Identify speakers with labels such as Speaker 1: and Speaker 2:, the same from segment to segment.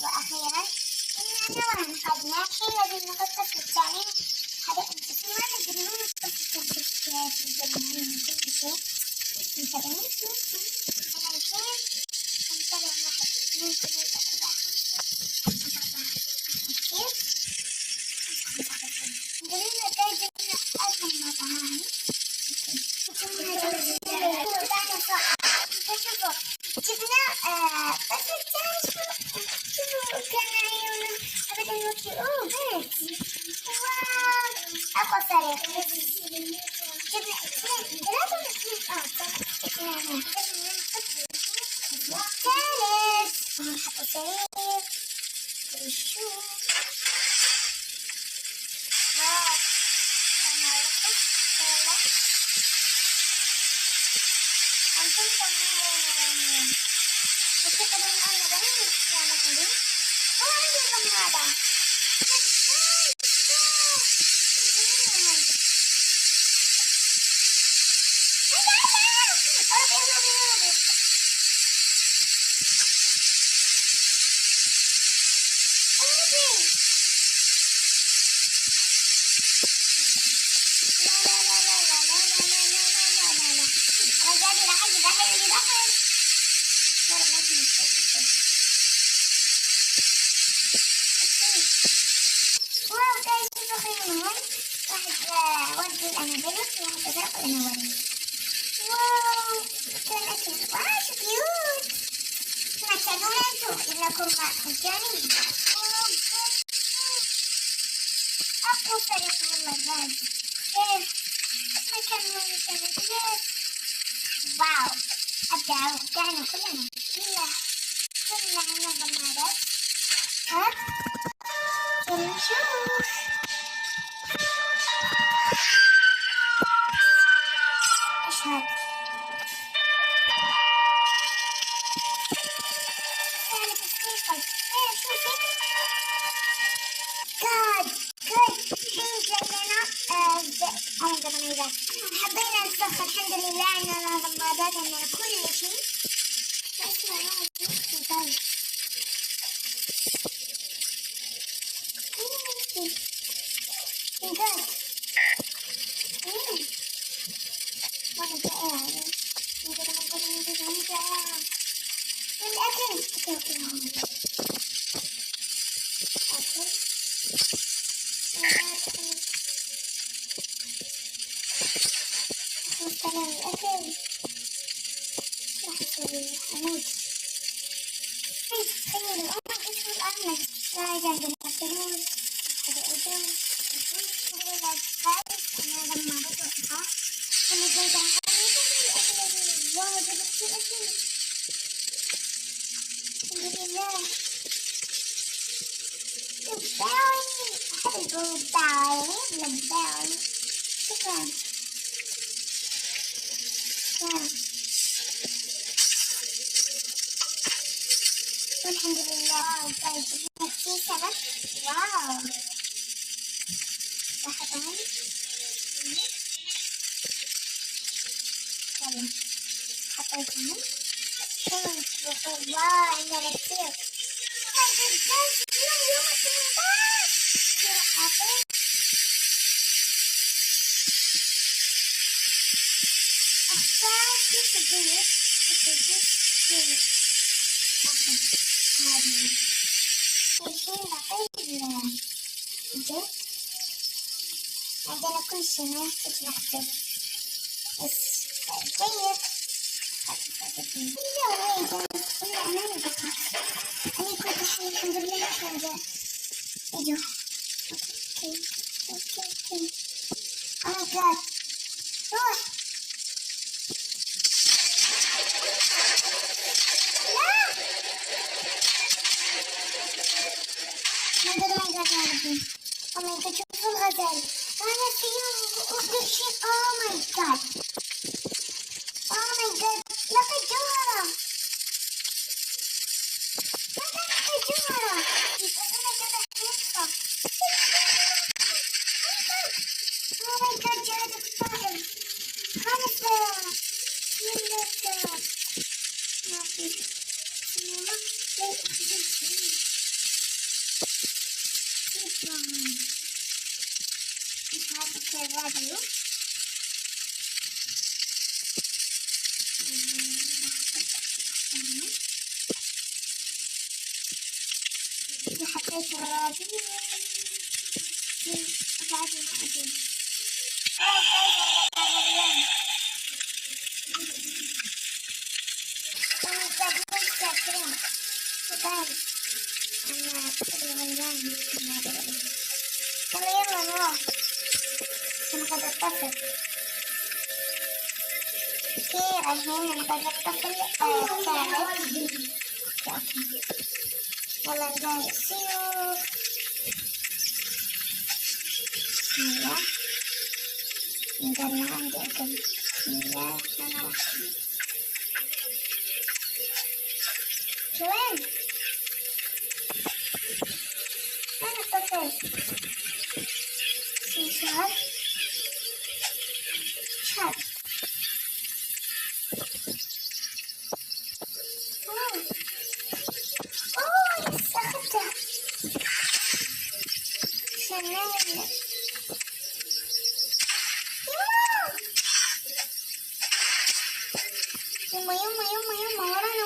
Speaker 1: وأخيرا إننا أنقذنا حين الذي نفكر في التعليم. هذا أنت ما ندري وين نفكر في الجميع من كل شيء. نتابعين أنا الحين نتابع 1 2 3 4 5 قلنا دايما أهم مطاعم جبنا بس الثاني شوفوا كان عيونه أبدا يوكي واو أقوى فريق جبنا 2 3 2 ثالث ونحط سرير ونشوف واو لما رحت يلا هنكون وين وتقدر أنا بعيد يعني عندي الرمادة أقوى فريق والله غالي. مكان واو أبدعنا كلنا عنا ضمادات. نشوف إيش هاد حبينا نسخن الحمد لله عندنا ضمادات عندنا كل شيء. والحمد لله في سمك. واو لحظة يلا كمان. كمان واو عندنا كتير. Oh my god guys اليوم يوم ال18 كتير حاطين. أختار كيف أجيب كيف هذه الحين بعطيه الجد. عندنا كل شي ما يحتاج نحسب بس جيد. لا وين أنا بقى أنا كنت الحين الحمد لله حاجة اجوا اوكي oh my god روح. لا ما ادري ما قاعد يعرفني. oh my god شوفوا الغزال انا في يوم اخذ شيء oh my god لقيت جوهرة لقيت جوهرة بس انا قاعد احرقها. oh my god جهاز الطائر خمسة ما في مش عارفة كيف راديو. حطيت الراديو بعد ما أدري. يلا نروح ناخذ الطفل. اوكي الحين ناخذ الطفل الثالث. يلا نجهز السيوف. بسم الله نقرنا عندي أكل. بسم الله الرحمن الرحيم. وين الطفل؟ شهر يس أخذته. شنو يما ورانا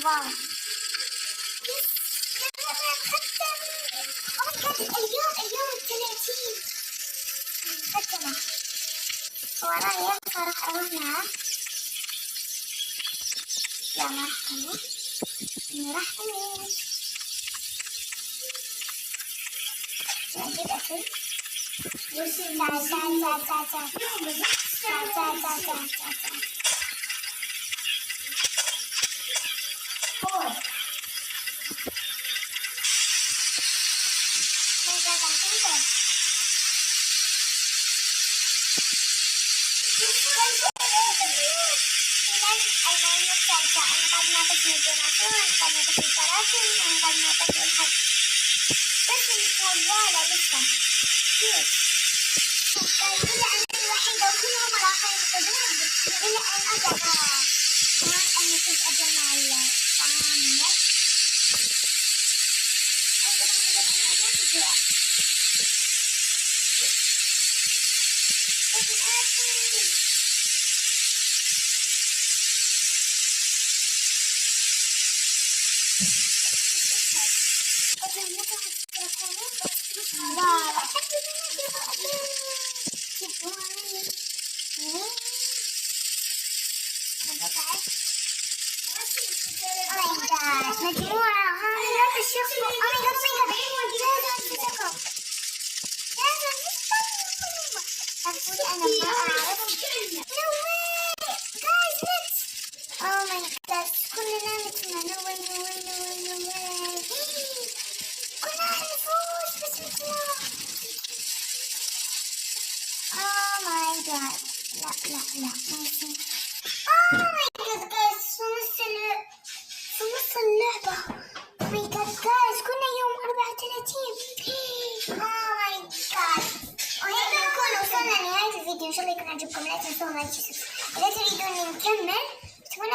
Speaker 1: واو اليوم 30 ختمة ورايا فراح اروح معاه. لا ما راح اروح راح اموت. اجيب اكل. تعال تعال تعال تعال تعال تعال تعال. Oh my God, I'm thinking. المهم التالتة أنقذنا طفل أنقذنا طفل ثلاثين أنقذنا طفل الحد طفل شغالة لسه كيف إلا أنا الوحيدة وكلهم راحوا ينقذون إلا أن أجمع كمان أني كنت أجمع الطعام مجموعة لا تشوفوا أنا ما أعرف no way guys let's oh my god كلنا متنا no way no way no way no way كنا نفوز بس متنا oh my god لا لا لا ما يصير oh my god guys في نص اللعبة oh my god guys كنا يوم 34 oh my god وهيك نكون وصلنا لنهاية الفيديو إن شاء الله يكون عجبكم لا تنسوا لايك وسبسكرايب إذا تريدون نكمل تبون